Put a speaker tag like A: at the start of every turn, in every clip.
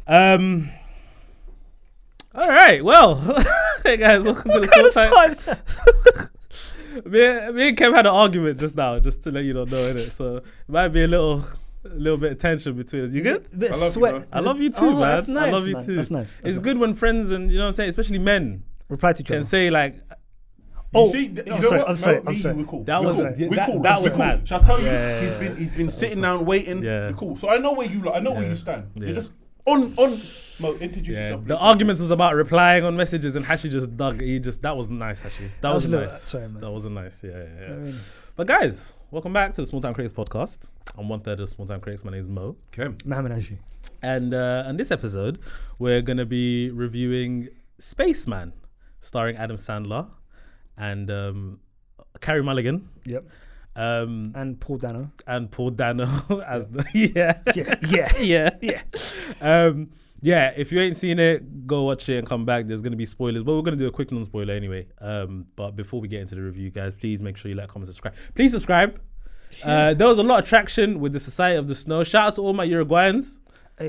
A: All right. Well, hey guys, welcome to the Small Time. Me and Kev had an argument just now, just to let you not know, innit? So it might be a little bit of tension between us. You good?
B: A bit of sweat.
A: I love you too, man.
B: That's nice,
A: I love you
B: man.
A: too.
B: That's nice.
A: It's good when friends and you know what I'm saying, especially men,
B: reply to each other.
A: can say like,
C: I'm sorry.
A: That
C: cool.
A: That was mad.
C: Shall I tell you? He's been sitting down waiting.
A: Yeah.
C: We're cool. So I know where you. I know where you stand.
A: Yeah.
C: You're just on. Mo, introduce yourself.
A: The arguments was about replying on messages, and Hashi just dug. That wasn't nice, Hashi. That was nice.
B: Sorry, man.
A: That wasn't nice. Yeah. But guys, welcome back to the Small Time Critics podcast. I'm 1/3 of the Small Time Critics. My name is Mo.
C: Kem.
B: Mohammed Hashi.
A: And on this episode, we're gonna be reviewing Spaceman, starring Adam Sandler and Carey Mulligan.
B: Yep. And Paul Dano. As the yeah. If you ain't seen it, go watch it and come back. There's gonna be spoilers, but we're gonna do a quick non-spoiler anyway. But before we get into the review, guys, please make sure you like, comment, subscribe. Please subscribe. There was a lot of traction with the Society of the Snow. Shout out to all my Uruguayans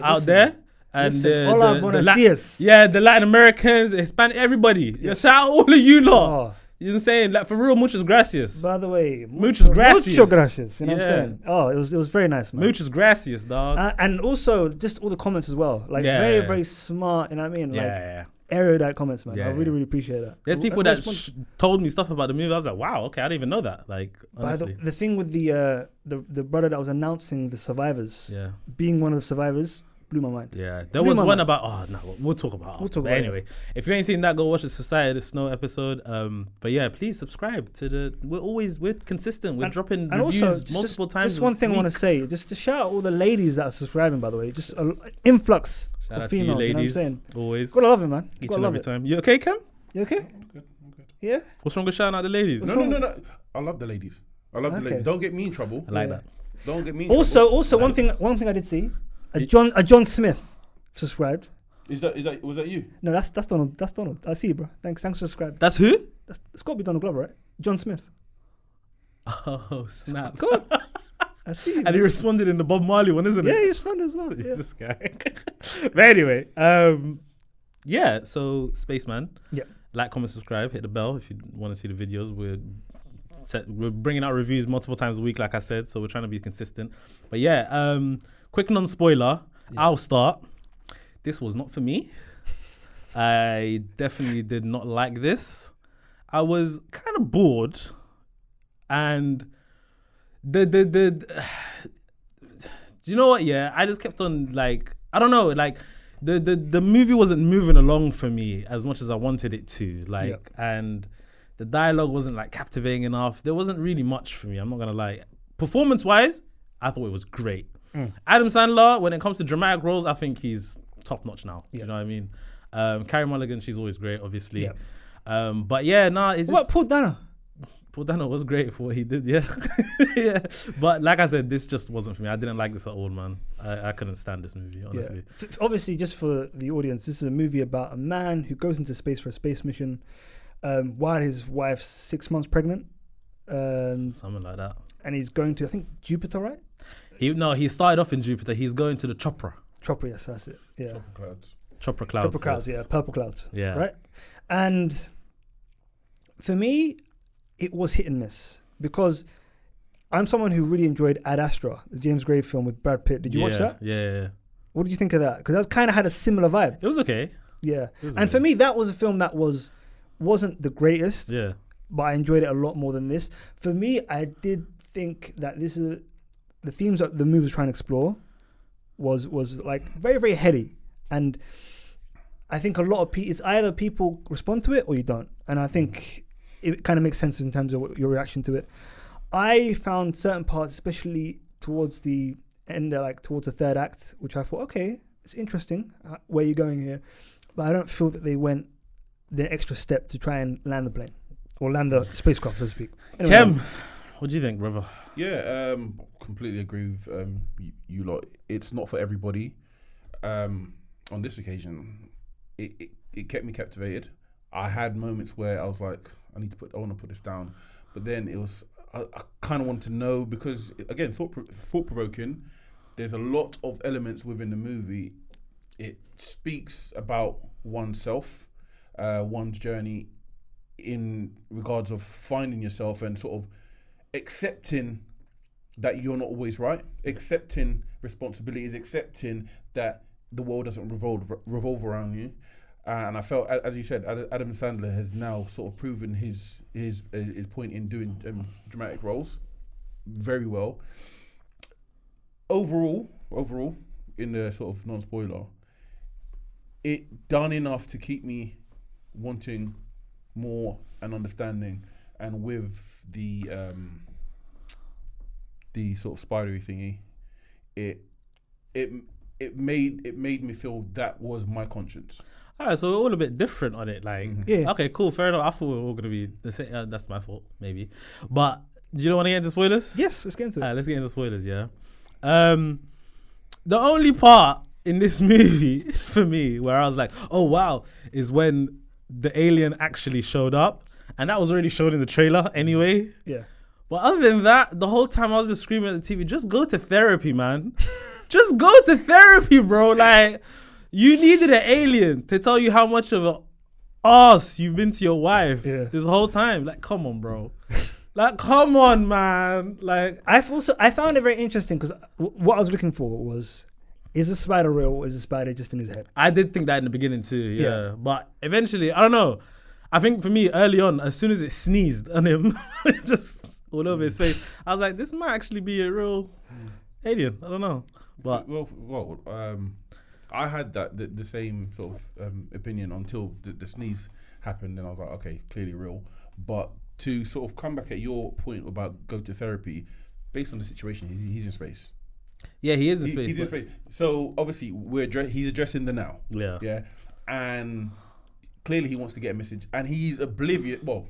B: out there. And hola, buenos dias.
A: The Latin Americans, Hispanic, everybody.
B: Yes.
A: Shout out all of you lot.
B: Oh.
A: You know what I'm saying? Like, for real, muchas gracias.
B: By the way,
A: muchas gracias.
B: Muchas gracias. You know what I'm saying? Oh, it was very nice, man.
A: Muchas gracias, dog.
B: And also, just all the comments as well. Like, very, very smart. You know what I mean? Like, erudite comments, man. I really, really appreciate that.
A: There's people that told me stuff about the movie. I was like, wow, okay, I didn't even know that. Like, honestly.
B: The thing with the brother that was announcing the survivors, being one of the survivors, blew my mind.
A: Yeah, there was one about. We'll talk about it. But anyway, if you ain't seen that, go watch the Society of the Snow episode. But yeah, please subscribe to the. We're consistent. We're dropping reviews also, multiple times.
B: Just one thing I want to say. Just shout out all the ladies that are subscribing. By the way, just an influx of females.
A: To you ladies,
B: you know what I'm saying?
A: Always.
B: Gotta love it, man.
A: Each and every time. You okay, Cam?
B: You okay?
C: I'm good.
B: Yeah.
A: What's wrong with shouting out the ladies?
C: No. I love the ladies. The ladies. Don't get me in trouble.
A: I like that.
C: Don't get me.
B: Also, one thing I did see. A John Smith subscribed.
C: Was that you?
B: No, that's Donald. That's Donald. I see you, bro. Thanks for subscribing.
A: That's who?
B: It's got to be Donald Glover, right? John Smith.
A: Oh snap!
B: Go on. I see you.
A: And he responded in the Bob Marley one, isn't it?
B: Yeah, he responded as well.
A: Yeah. This guy. But anyway, so Spaceman.
B: Yeah.
A: Like, comment, subscribe, hit the bell if you want to see the videos. We're bringing out reviews multiple times a week, like I said, so we're trying to be consistent. But yeah, quick non-spoiler. Yeah. I'll start. This was not for me. I definitely did not like this. I was kind of bored, and do you know what? Yeah, I just kept on like, I don't know, like the movie wasn't moving along for me as much as I wanted it to, like, and the dialogue wasn't like captivating enough. There wasn't really much for me. I'm not gonna lie. Performance-wise, I thought it was great. Adam Sandler, when it comes to dramatic roles, I think he's top notch now. Do you know what I mean? Carey Mulligan, she's always great, obviously. But yeah, it's
B: what
A: just,
B: Paul Dano?
A: Paul Dano was great for what he did, yeah. Yeah. But like I said, this just wasn't for me. I didn't like this at all, man. I couldn't stand this movie, honestly.
B: Yeah. Obviously, just for the audience, this is a movie about a man who goes into space for a space mission while his wife's 6 months pregnant.
A: Something like that.
B: And he's going to, I think, Jupiter, right?
A: He started off in Jupiter. He's going to the Chopra.
B: Chopra, yes, that's it. Yeah.
A: Chopra clouds.
B: Chopra clouds, yeah. Purple clouds.
A: Yeah.
B: Right? And for me, it was hit and miss because I'm someone who really enjoyed Ad Astra, the James Gray film with Brad Pitt. Did you watch that?
A: Yeah.
B: What did you think of that? Because that kind of had a similar vibe.
A: It was okay.
B: Yeah. And for me, that was a film that wasn't the greatest.
A: Yeah.
B: But I enjoyed it a lot more than this. For me, I did think that this is the themes that the movie was trying to explore was like very, very heady. And I think a lot of people, it's either people respond to it or you don't. And I think it kind of makes sense in terms of your reaction to it. I found certain parts, especially towards the end, like towards the third act, which I thought, okay, it's interesting where you're going here. But I don't feel that they went the extra step to try and land the plane or land the spacecraft, so to speak. Anyway,
A: Kem, what do you think, brother?
C: Yeah, completely agree with you lot. It's not for everybody. On this occasion, it kept me captivated. I had moments where I was like, I want to put this down. But then it was, I kind of wanted to know because, again, thought-provoking. There's a lot of elements within the movie it speaks about oneself, one's journey in regards of finding yourself and sort of accepting that you're not always right, accepting responsibilities, accepting that the world doesn't revolve around you. And I felt, as you said, Adam Sandler has now sort of proven his point in doing dramatic roles very well. Overall, in the sort of non-spoiler, it done enough to keep me wanting more and understanding, and with the sort of spidery thingy, it made me feel that was my conscience.
A: Alright, so we're all a bit different on it. Like,
B: Yeah.
A: okay, cool, fair enough. I thought we were all gonna be the same. That's my fault, maybe. But do you want to get into spoilers?
B: Yes, let's get into it.
A: Alright, let's get into spoilers. Yeah. The only part in this movie for me where I was like, oh wow, is when the alien actually showed up, and that was already shown in the trailer anyway.
B: Yeah.
A: But other than that, the whole time I was just screaming at the TV, just go to therapy, man. Just go to therapy, bro. Like, you needed an alien to tell you how much of an ass you've been to your wife this whole time. Like, come on, bro. Like, come on, man. Like,
B: I found it very interesting because what I was looking for was, is the spider real or is the spider just in his head?
A: I did think that in the beginning too, yeah. But eventually, I don't know. I think for me, early on, as soon as it sneezed on him, just all over his face, I was like, this might actually be a real alien. I don't know. But
C: I had the same sort of opinion until the sneeze happened, and I was like, okay, clearly real. But to sort of come back at your point about go to therapy, based on the situation, he's in space.
A: yeah, he is in space.
C: He's in space. So obviously he's addressing the now.
A: Yeah.
C: Yeah. And clearly he wants to get a message, and he's oblivious. Well,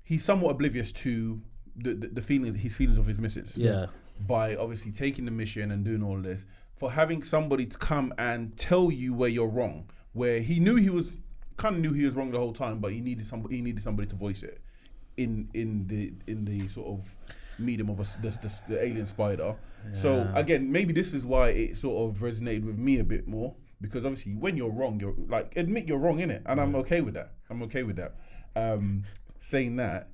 C: he's somewhat oblivious to the feelings of his missus.
A: Yeah.
C: By obviously taking the mission and doing all of this, for having somebody to come and tell you where you're wrong, where he knew he was wrong the whole time, but he needed somebody to voice it in the sort of medium of the alien spider. Yeah. So again, maybe this is why it sort of resonated with me a bit more, because obviously when you're wrong, you're like, admit you're wrong, innit? And I'm okay with that. Saying that,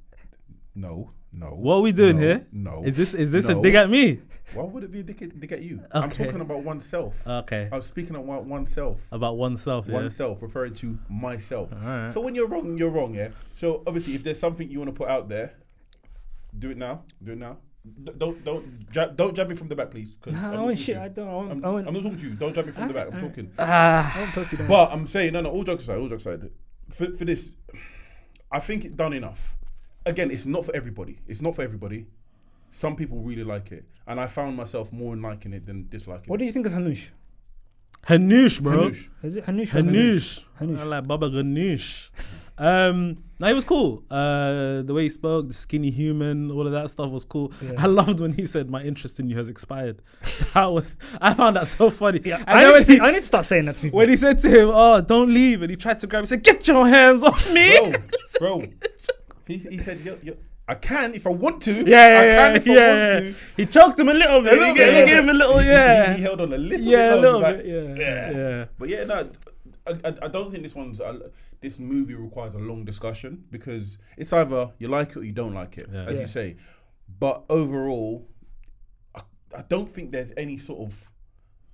C: no.
A: What are we doing here?
C: No.
A: Is this a dig at me?
C: Why would it be a dig at you?
A: Okay.
C: I'm talking about oneself.
A: Okay.
C: I was speaking about oneself.
A: About oneself, yeah.
C: Oneself, referring to myself.
A: Alright.
C: So when you're wrong, yeah? So obviously if there's something you want to put out there, do it now. Don't jab me from the back, please.
B: No, shit, I don't.
C: I'm not talking to you. Don't jab me from the back. I'm talking.
B: I won't poke you down.
C: But I'm saying, no, all jokes aside. For this, I think it's done enough. Again, it's not for everybody. Some people really like it, and I found myself more in liking it than disliking
B: What do you think of Hanush?
A: Hanush, bro.
C: Hanush.
B: Is it Hanush?
A: Hanush.
B: Hanush.
A: I like Baba Ganoush. No, he was cool. The way he spoke, the skinny human, all of that stuff was cool.
B: Yeah.
A: I loved when he said, "My interest in you has expired." I found that so funny.
B: Yeah,
A: And
B: I
A: then
B: need to start saying that to people.
A: when he said to him, "Oh, don't leave," and he tried to grab him, he said, "Get your hands off me."
C: Bro. He said, yo, I can if I want to. I
A: Yeah.
C: want to.
A: He choked him a little bit. He gave him a little,
C: He held on a little bit.
A: Yeah, a little
C: Like,
A: bit. Yeah.
C: But yeah, no, I don't think this movie requires a long discussion, because it's either you like it or you don't like it, as you say. But overall, I don't think there's any sort of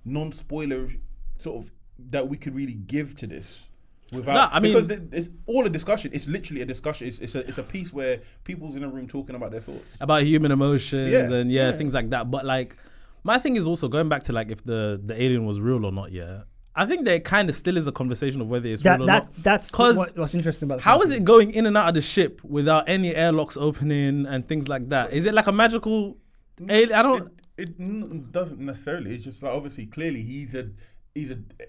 C: non-spoiler sort of that we could really give to this. Because it's all a discussion. It's literally a discussion. It's a piece where people's in a room talking about their thoughts.
A: About human emotions and things like that. But like, my thing is also going back to like if the alien was real or not, I think there kind of still is a conversation of whether it's real or not.
B: That's what's interesting about it.
A: How is it going in and out of the ship without any airlocks opening and things like that? Is it like a magical alien? I don't...
C: It doesn't necessarily. It's just like, obviously, clearly he's an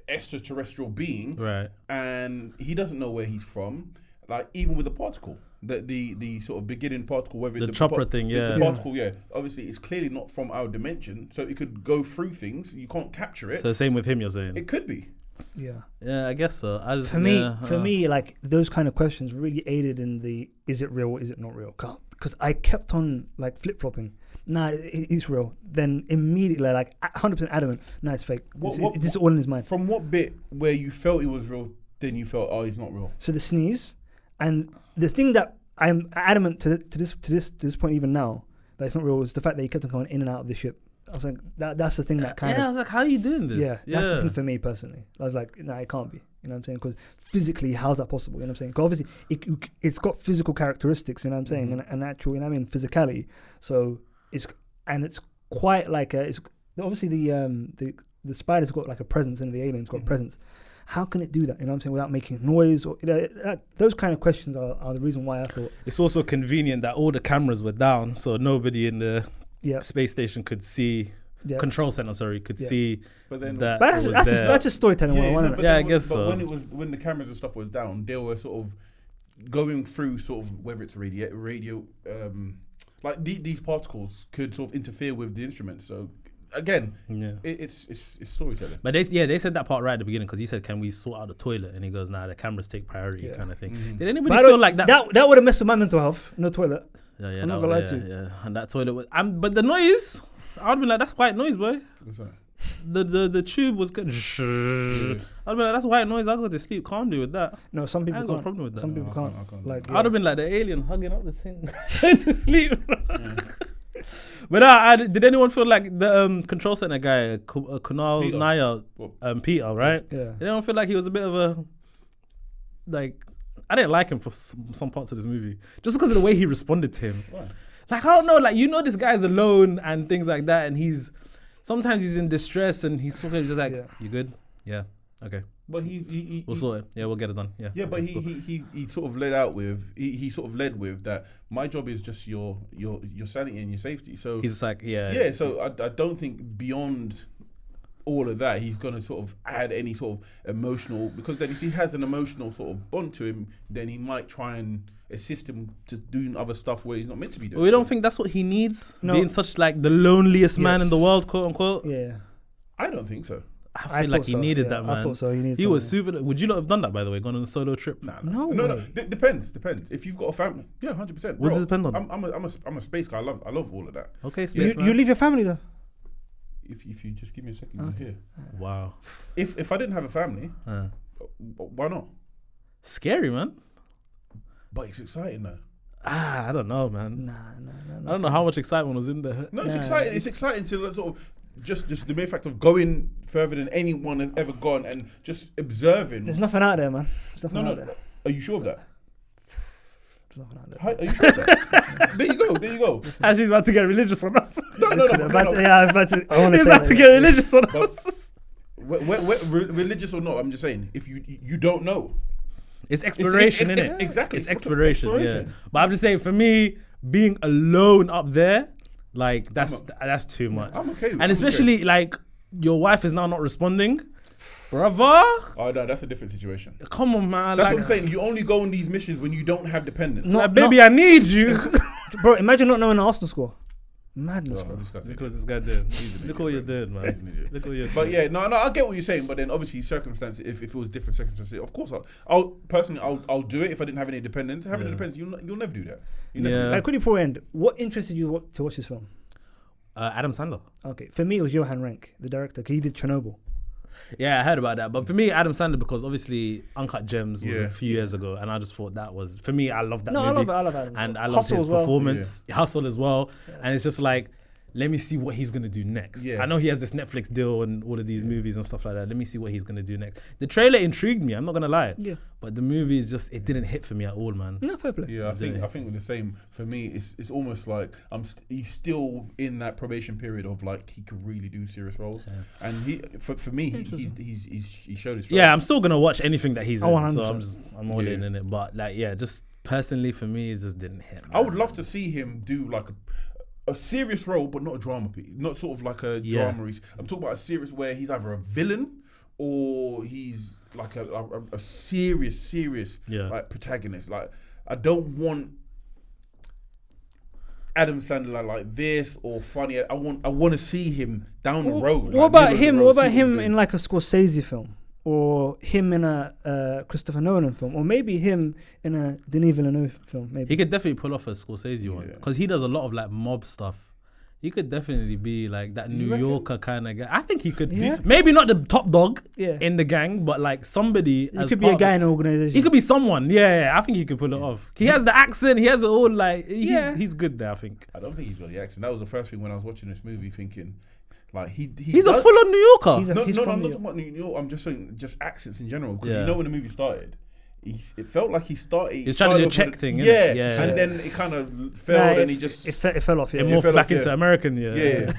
C: extraterrestrial being,
A: right?
C: And he doesn't know where he's from. Like, even with the particle, the sort of beginning particle, whether
A: the chopper thing,
C: the particle, obviously it's clearly not from our dimension, so it could go through things. You can't capture it.
A: So same with him, you're saying?
C: It could be.
A: Yeah, I guess so. For
B: me, like those kind of questions really aided in the is it real or is it not real? Because I kept on like flip flopping. nah, it's real, then immediately, like 100% adamant, nah, it's fake. It's all in his mind.
C: From what bit where you felt it was real, then you felt, oh, he's not real?
B: So the sneeze, and the thing that I'm adamant to this point even now that it's not real is the fact that he kept on going in and out of the ship. I was like, that's the thing that kind of...
A: I was like, how are you doing this?
B: Yeah, that's the thing for me personally. I was like, nah, it can't be. You know what I'm saying? Because physically, how's that possible? You know what I'm saying? Because obviously, it's got physical characteristics, you know what I'm saying? And actual, you know what I mean, physicality. So it's quite like it's obviously the spider's got like a presence and the alien's got a presence. How can it do that? You know what I'm saying? Without making noise, or those kind of questions are the reason why I thought
A: it's also convenient that all the cameras were down, so nobody in the space station could see. Control center, could see. But then
B: that's just storytelling.
A: I guess so.
C: But when the cameras and stuff was down, they were sort of going through sort of whether it's radio, like these particles could sort of interfere with the instruments. So again, it's storytelling.
A: But they said that part right at the beginning because he said, "Can we sort out the toilet?" And he goes, "Nah, the cameras take priority," kind of thing. Did anybody feel like that?
B: That would have messed with my mental health. No toilet.
A: Yeah,
B: I'm not gonna lie to you.
A: Yeah, and that toilet was. But the noise, I'd be like, "That's white noise, boy."
C: What's that?
A: The tube was good. I'd be like, "That's white noise. I'll go to sleep calmly with that."
B: No, some people
A: I ain't
B: can't.
A: got a problem with that.
B: Some people can't. Like,
A: I'd have been like the alien hugging up the thing, going to sleep. But did anyone feel like the control center guy, Kunal Nair, Peter, right?
B: Yeah.
A: Did anyone feel like he was a bit of a, like, I didn't like him for some parts of this movie just because of the way he responded to him.
C: Why?
A: Like, I don't know, like, this guy's alone and things like that, and sometimes he's in distress and he's talking just like, you good? Yeah, okay.
C: But we'll
A: sort it. Yeah, we'll get it done. Yeah.
C: Yeah, but he sort of he sort of led with that. My job is just your sanity and your safety. So
A: he's like,
C: yeah. So I don't think beyond all of that he's going to sort of add any sort of emotional, because then if he has an emotional sort of bond to him, then he might try and assist him to doing other stuff where he's not meant to be doing.
A: We don't think that's what he needs, being such like the loneliest man in the world, quote unquote.
B: Yeah,
C: I don't think so.
A: I feel like he needed that, man.
B: I thought so.
A: He was super. Would you not have done that, by the way, gone on a solo trip?
C: No. Depends. If you've got a family, 100%.
A: What does it depend on?
C: I'm a space guy. I love all of that.
A: Okay, Spaceman.
B: You leave your family though.
C: If you just give me a second, you'll hear.
A: Wow.
C: If I didn't have a family, why not?
A: Scary, man.
C: But it's exciting though.
A: I don't know, man.
B: Nah.
A: I don't know how much excitement was in there.
C: No, it's exciting. It's exciting to sort of just the mere fact of going further than anyone has ever gone and just observing.
B: There's nothing out there, man. There's nothing out there.
C: Are you sure of that?
B: There's nothing out there.
C: Are you sure of that? There you go.
A: She's about to get religious on us.
C: No.
B: I want to
A: He's about to get religious on us.
C: Religious or not, I'm just saying, if you don't know.
A: It's exploration, innit?
C: Exactly.
A: It's exploration, yeah. But I'm just saying, for me, being alone up there, like, that's too much.
C: I'm okay with it.
A: And especially, like, your wife is now not responding. Brother.
C: Oh, no, that's a different situation.
A: Come on, man.
C: That's what I'm saying. You only go on these missions when you don't have dependents.
A: Baby, I need you.
B: Bro, imagine not knowing the Arsenal score. Madness, bro.
A: Look what this guy did. Look what you did, man. Look what you did.
C: But yeah, no, I get what you're saying. But then obviously circumstances, if it was different circumstances, of course I'll personally do it if I didn't have any dependents. Having dependents, you'll never do that.
B: Like, quickly before we end, what interested you to watch this film?
A: Adam Sandler.
B: Okay, for me it was Johan Renck, the director, because he did Chernobyl.
A: Yeah, I heard about that. But for me, Adam Sandler, because obviously Uncut Gems was a few years ago, and I just thought that was, for me, I love that movie.
B: I love Adam.
A: And I love his performance, Hustle as well.
B: Yeah.
A: And it's just like, let me see what he's going to do next. Yeah. I know he has this Netflix deal and all of these movies and stuff like that. Let me see what he's going to do next. The trailer intrigued me, I'm not going to lie.
B: Yeah.
A: But the movie is just, it didn't hit for me at all, man.
B: No, fair play.
C: Yeah, I think with the same, for me, it's almost like he's still in that probation period of like, he could really do serious roles. Yeah. And for me, he showed his.
A: Yeah, I'm still going to watch anything that he's in.
B: 100%.
A: So I'm all in it. But like, yeah, just personally for me, it just didn't hit. Man.
C: I would love to see him do like a serious role, but not a drama piece. Not sort of like a drama. I'm talking about a serious where he's either a villain or he's like a serious like protagonist. Like, I don't want Adam Sandler like this or funny. I want to see him down the road.
B: What about him? What about him in like a Scorsese film? Or him in a Christopher Nolan film, or maybe him in a Denis Villeneuve film. Maybe
A: he could definitely pull off a Scorsese one because he does a lot of like mob stuff. He could definitely be like that New
C: reckon?
A: Yorker kind of guy. I think he could.
B: Yeah.
A: Maybe not the top dog
B: Yeah.
A: in the gang, but like somebody.
B: He
A: as
B: could be a
A: part
B: guy
A: of-
B: in an organization.
A: He could be someone. Yeah, I think he could pull it off. He has the accent. He has it all. Like
B: Yeah.
A: he's good there. I think
C: I don't think he's got the accent. That was the first thing when I was watching this movie, thinking, like
A: he's a full-on New Yorker.
B: He's a-
C: No,
B: He's
C: no,
B: from
C: I'm
B: New
C: not talking about New York. I'm just saying just accents in general. Because
A: Yeah.
C: you know when the movie started, it felt like he started.
A: He's trying to do a
C: off
A: Czech
C: with
A: thing, innit?
C: Yeah,
A: Yeah.
C: and then it kind of failed, and he just.
B: it fell off. Yeah.
A: It
C: Yeah,
A: morphed
C: fell
A: back
C: off,
A: into
C: yeah.
A: American. Yeah,
C: Yeah.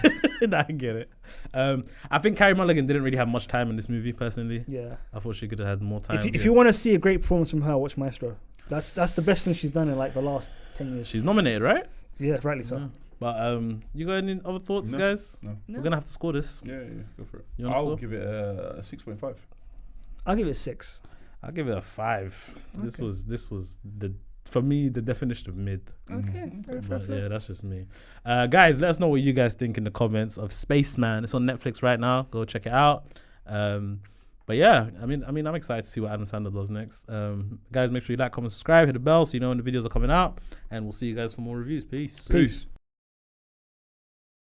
A: Nah, I get it. I think Carey Mulligan didn't really have much time in this movie. Personally,
B: Yeah.
A: I thought she could have had more time.
B: If you want to see a great performance from her, watch Maestro. That's the best thing she's done in like the last 10 years.
A: She's nominated, right?
B: Yeah, rightly so.
A: Yeah. But you got any other thoughts,
C: No.
A: guys?
C: No.
A: We're gonna have to score this.
C: Yeah, go for it.
A: You want to
C: I'll
A: score?
C: give it a 6.5.
B: I'll give it 6.
A: I'll give it a 5. This
B: Okay.
A: was for me the definition of mid.
B: Okay.
A: But yeah, that's just me. Guys, let us know what you guys think in the comments of Spaceman. It's on Netflix right now. Go check it out. But yeah, I mean, I'm excited to see what Adam Sandler does next. Guys, make sure you like, comment, subscribe, hit the bell so you know when the videos are coming out. And we'll see you guys for more reviews. Peace.
C: Peace.